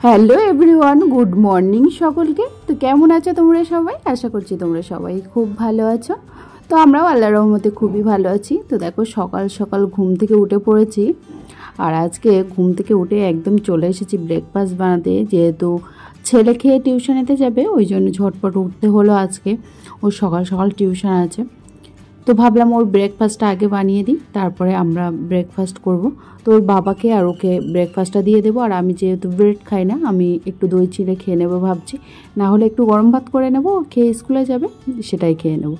Hello everyone, good morning সকলকে। তো কেমন আছো তোমরা সবাই? আশা করছি তোমরা সবাই খুব ভালো আছো। তো আমরাও আল্লাহর রহমতে খুবই ভালো আছি। তো দেখো সকাল সকাল ঘুম থেকে উঠে পড়েছি, আর আজকে ঘুম থেকে উঠে একদম চলে এসেছি ব্রেকফাস্ট বানাতে। যেহেতু ছেলে খেয়ে টিউশনেতে যাবে, ওই জন্য ঝটপট উঠতে হলো আজকে। ওর সকাল সকাল টিউশন আছে, তো ভাবলাম ওর ব্রেকফাস্টটা আগে বানিয়ে দিই, তারপরে আমরা ব্রেকফাস্ট করব। তো ওর বাবাকে আর ওকে ব্রেকফাস্টটা দিয়ে দেবো, আর আমি যেহেতু ব্রেড খাই না, আমি একটু দই চিড়ে খেয়ে নেবো ভাবছি। না হলে একটু গরম ভাত করে নেবো, খেয়ে স্কুলে যাবে, সেটাই খেয়ে নেবো।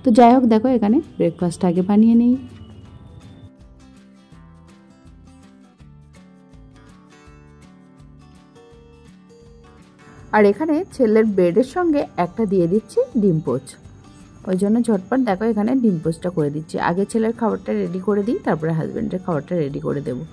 তো যাই হোক, দেখো এখানে ব্রেকফাস্টটা আগে বানিয়ে নিই। আর এখানে ছেলের ব্রেডের সঙ্গে একটা দিয়ে দিচ্ছি ডিম পোচ, ওই জন্য ঝটপট দেখো এখানে ডিম পোচটা করে দিচ্ছি। আগে ছেলের খাবারটা রেডি করে দিই, তারপরে হাজব্যান্ডের খাবারটা রেডি করে দেবো।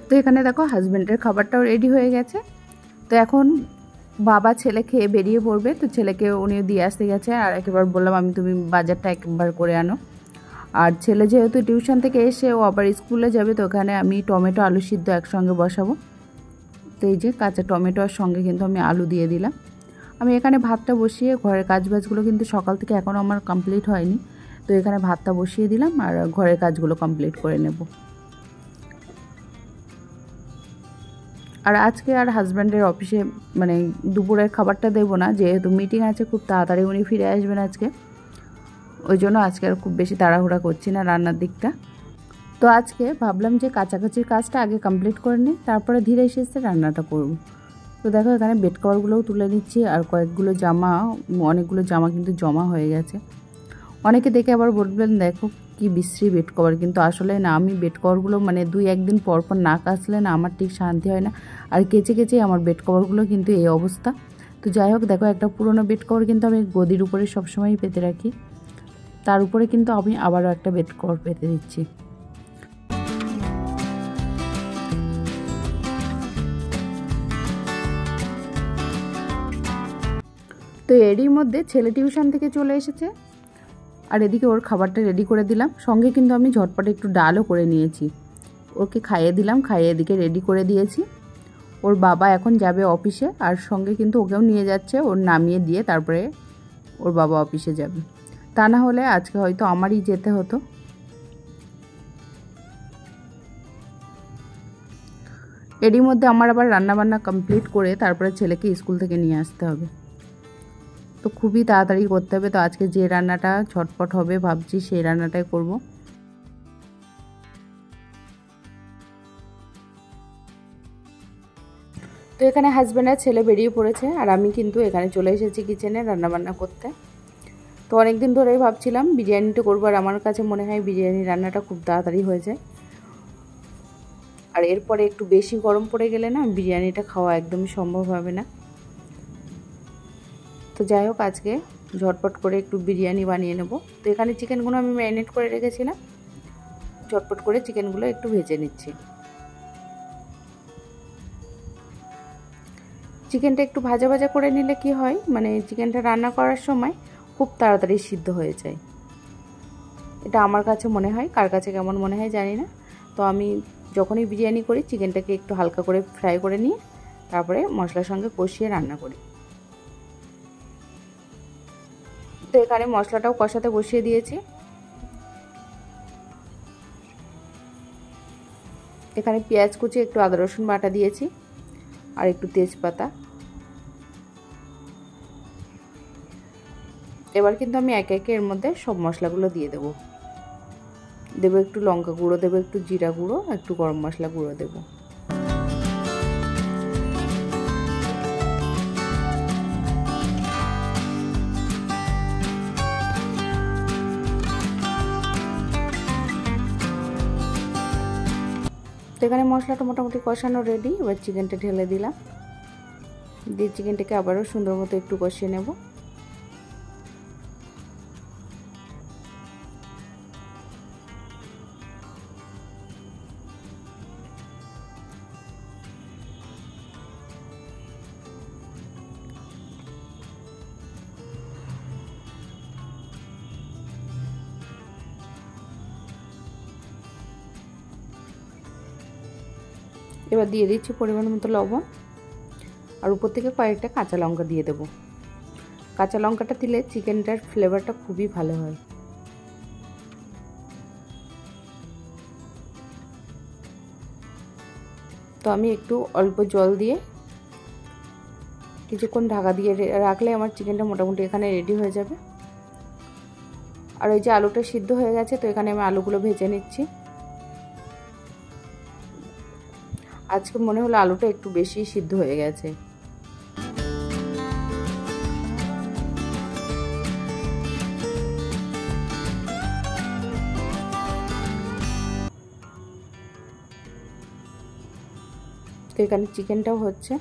তো এখানে দেখো হাজব্যান্ডের খাবারটাও রেডি হয়ে গেছে। তো এখন বাবা ছেলে খেয়ে বেরিয়ে পড়বে, তো ছেলেকে উনি দিয়ে আসতে গেছে। আর একবার বললাম আমি, তুমি বাজারটা একবার করে আনো। আর ছেলে যেহেতু টিউশন থেকে এসে ও আবার স্কুলে যাবে, তো ওখানে আমি টমেটো আলু সিদ্ধ একসঙ্গে বসাবো। তো এই যে কাঁচা টমেটোর সঙ্গে কিন্তু আমি আলু দিয়ে দিলাম। আমি এখানে ভাতটা বসিয়ে, ঘরের কাজবাজগুলো কিন্তু সকাল থেকে এখনও আমার কমপ্লিট হয়নি, তো এখানে ভাতটা বসিয়ে দিলাম আর ঘরের কাজগুলো কমপ্লিট করে নেব। আর আজকে আর হাজব্যান্ডের অফিসে মানে দুপুরের খাবারটা দেবো না, যেহেতু মিটিং আছে, খুব তাড়াতাড়ি উনি ফিরে আসবেন আজকে। ওই জন্য আজকে আর খুব বেশি তাড়াহুড়া করছি না রান্নার দিকটা। তো আজকে ভাবলাম যে কাছাকাছির কাজটা আগে কমপ্লিট করে নিই, তারপরে ধীরে সুস্থে রান্নাটা করব। তো দেখো এখানে বেড কভারগুলোও তুলে নিচ্ছি, আর অনেকগুলো জামা কিন্তু জমা হয়ে গেছে। অনেকে দেখে আবার বলবেন দেখো কি বিশ্রী বেড কভার, কিন্তু আসলে না, আমি বেড কভারগুলো মানে 2-1 দিন পর পর না কাচলে না আমার ঠিক শান্তি হয় না। আর কেচে কেচেই আমার বেড কভারগুলো কিন্তু এই অবস্থা। তো যাই হোক, দেখো একটা পুরোনো বেড কভার কিন্তু আমি গদির উপরে সবসময় পেতে রাখি, তার উপরে কিন্তু আমি আবারও একটা বেড কভার পেতে দিচ্ছি। তো এরই মধ্যে ছেলে টিউশন থেকে চলে এসেছে, আর এদিকে ওর খাবারটা রেডি করে দিলাম। সঙ্গে কিন্তু আমি ঝটপট একটু ডালও করে নিয়েছি, ওকে খাইয়ে দিলাম, খাইয়ে এদিকে রেডি করে দিয়েছি। ওর বাবা এখন যাবে অফিসে, আর সঙ্গে কিন্তু ওকেও নিয়ে যাচ্ছে, ওর নামিয়ে দিয়ে তারপরে ওর বাবা অফিসে যাবে। তা না হলে আজকে হয়তো আমারই যেতে হতো। এরই মধ্যে আমার আবার রান্নাবান্না কমপ্লিট করে তারপরে ছেলেকে স্কুল থেকে নিয়ে আসতে হবে, তো খুবই তাড়াতাড়ি করতে হবে। তো আজকে যে রান্নাটা ঝটপট হবে ভাবছি সেই রান্নাটাই করব। তো এখানে হাজব্যান্ড আর ছেলে বেরিয়ে পড়েছে, আর আমি কিন্তু এখানে চলে এসেছি কিচেনে রান্নাবান্না করতে। তো অনেক দিন ধরেই ভাবছিলাম বিরিয়ানিটা করবো, আর আমার কাছে মনে হয় বিরিয়ানি রান্নাটা খুব তাড়াতাড়ি হয়ে যায়। আর এরপরে একটু বেশি গরম পড়ে গেলে না বিরিয়ানিটা খাওয়া একদমই সম্ভব হবে না। তো যাই হোক, আজকে ঝটপট করে একটু বিরিয়ানি বানিয়ে নেব। তো এখানে চিকেনগুলো আমি ম্যারিনেট করে রেখেছিলাম, ঝটপট করে চিকেনগুলো একটু ভেজে নিচ্ছি। চিকেনটা একটু ভাজা ভাজা করে নিলে কি হয়, মানে চিকেনটা রান্না করার সময় খুব তাড়াতাড়ি সিদ্ধ হয়ে যায়, এটা আমার কাছে মনে হয়। কার কাছে কেমন মনে হয় জানি না। তো আমি যখনই বিরিয়ানি করি চিকেনটাকে একটু হালকা করে ফ্রাই করে নিয়ে তারপরে মশলার সঙ্গে কষিয়ে রান্না করি। তো এখানে মশলাটাও কষাতে বসিয়ে দিয়েছি। এখানে পেঁয়াজ কুচি, একটু আদা রসুন বাটা দিয়েছি, আর একটু তেজপাতা। এবার কিন্তু আমি একে একে এর মধ্যে সব মশলাগুলো দিয়ে দেবো। একটু লঙ্কা গুঁড়ো দেবো, একটু জিরা গুঁড়ো, একটু গরম মশলা গুঁড়ো দেবো। তো এখানে মশলাটা মোটামুটি কষানো রেডি। এবার চিকেনটা ঢেলে দিলাম, দিয়ে চিকেনটাকে আবারও সুন্দর মতো একটু কষিয়ে নেব। এবার দিয়ে দিচ্ছি পরিমাণ মতো লবণ, আর উপর থেকে কয়েকটা কাঁচা লঙ্কা দিয়ে দেবো। কাঁচা লঙ্কাটা দিলে চিকেনটার ফ্লেভারটা খুবই ভালো হয়। তো আমি একটু অল্প জল দিয়ে কিছুক্ষণ ঢাকা দিয়ে রাখলে আমার চিকেনটা মোটামুটি এখানে রেডি হয়ে যাবে। আর ওই যে আলুটা সিদ্ধ হয়ে গেছে, তো এখানে আমি আলুগুলো ভেজে নিচ্ছি। আজকে মনে হলো আলুটা একটু বেশি সিদ্ধ হয়ে গেছে। তো এখানে চিকেনটাও হচ্ছে,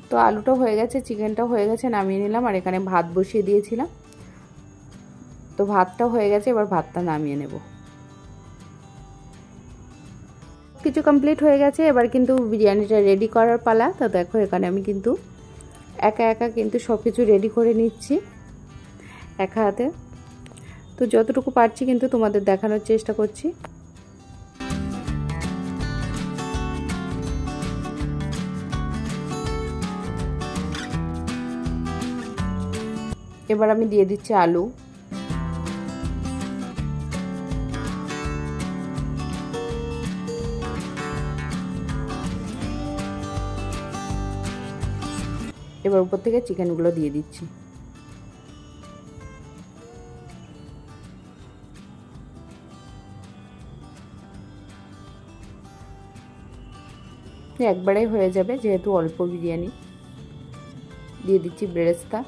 তো আলুটাও হয়ে গেছে, চিকেনটাও হয়ে গেছে, নামিয়ে নিলাম। আর এখানে ভাত বসিয়ে দিয়েছিলাম, তো ভাতটাও হয়ে গেছে, এবার ভাতটা নামিয়ে নেব। কিছু কমপ্লিট হয়ে গেছে, এবার কিন্তু বিরিয়ানিটা রেডি করার পালা। তো দেখো এখানে আমি কিন্তু একা একা কিন্তু সব কিছু রেডি করে নিচ্ছি একা হাতে। তো যতটুকু পারছি কিন্তু তোমাদের দেখানোর চেষ্টা করছি। এবার আমি দিয়ে দিচ্ছি আলু, এবার উপর থেকে চিকেনগুলো দিয়ে দিচ্ছি। একবারেই হয়ে যাবে যেহেতু অল্প বিরিয়ানি। দিয়ে দিচ্ছি বেরেস্তা,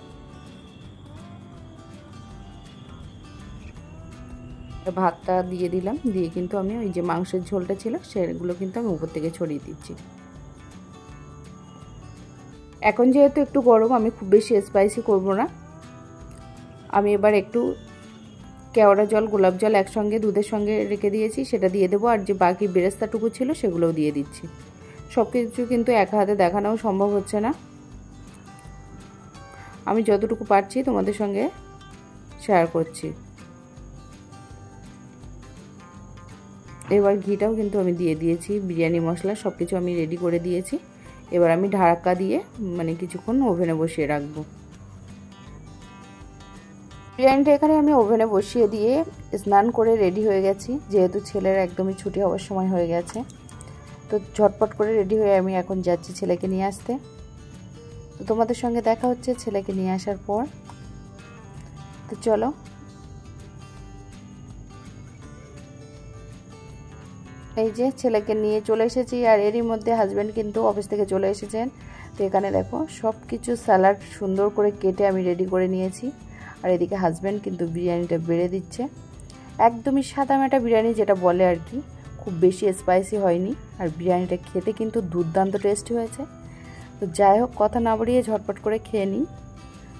ভাতটা দিয়ে দিলাম, দিয়ে কিন্তু আমি ওই যে মাংসের ঝোলটা ছিল সেগুলো কিন্তু আমি উপর থেকে ছড়িয়ে দিচ্ছি। এখন যেহেতু একটু গরম, আমি খুব বেশি স্পাইসি করব না। আমি এবার একটু কেওড়া জল, গোলাপ জল একসঙ্গে দুধের সঙ্গে রেখে দিয়েছি, সেটা দিয়ে দেবো। আর যে বাকি বেরেস্তাটুকু ছিল সেগুলোও দিয়ে দিচ্ছি। সব কিছু কিন্তু একা হাতে দেখানোও সম্ভব হচ্ছে না, আমি যতটুকু পারছি তোমাদের সঙ্গে শেয়ার করছি। এবার ঘিটাও কিন্তু আমি দিয়ে দিয়েছি, বিরিয়ানি মশলা সব কিছু আমি রেডি করে দিয়েছি। এবার আমি ঢাকা দিয়ে মানে কিছুক্ষণ ওভেনে বসিয়ে রাখবো। বিরিয়ানিটা এখানে আমি ওভেনে বসিয়ে দিয়ে স্নান করে রেডি হয়ে গেছি, যেহেতু ছেলের একদমই ছুটি হওয়ার সময় হয়ে গেছে। তো ঝটপট করে রেডি হয়ে আমি এখন যাচ্ছি ছেলেকে নিয়ে আসতে। তো তোমাদের সঙ্গে দেখা হচ্ছে ছেলেকে নিয়ে আসার পর। তো চলো, এই যে ছেলেকে নিয়ে চলে এসেছি, আর এরই মধ্যে হাজব্যান্ড কিন্তু অফিস থেকে চলে এসেছেন। তো এখানে দেখো সব কিছু স্যালাড সুন্দর করে কেটে আমি রেডি করে নিয়েছি। আর এদিকে হাজব্যান্ড কিন্তু বিরিয়ানিটা বেড়ে দিচ্ছে। একদমই সাদামাটা বিরিয়ানি যেটা বলে আর কি, খুব বেশি স্পাইসি হয়নি। আর বিরিয়ানিটা খেতে কিন্তু দুর্দান্ত টেস্টি হয়েছে। তো যাই হোক, কথা না বাড়িয়ে ঝটপট করে খেয়ে নিই।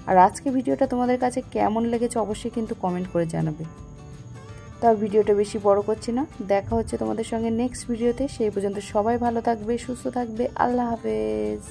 আর আজকে ভিডিওটা তোমাদের কাছে কেমন লেগেছে অবশ্যই কিন্তু কমেন্ট করে জানাবে। তার ভিডিওটা বেশি বড় করছি না, দেখা হচ্ছে তোমাদের সঙ্গে নেক্সট ভিডিওতে। সেই পর্যন্ত সবাই ভালো থাকবে, সুস্থ থাকবে। আল্লাহ হাফেজ।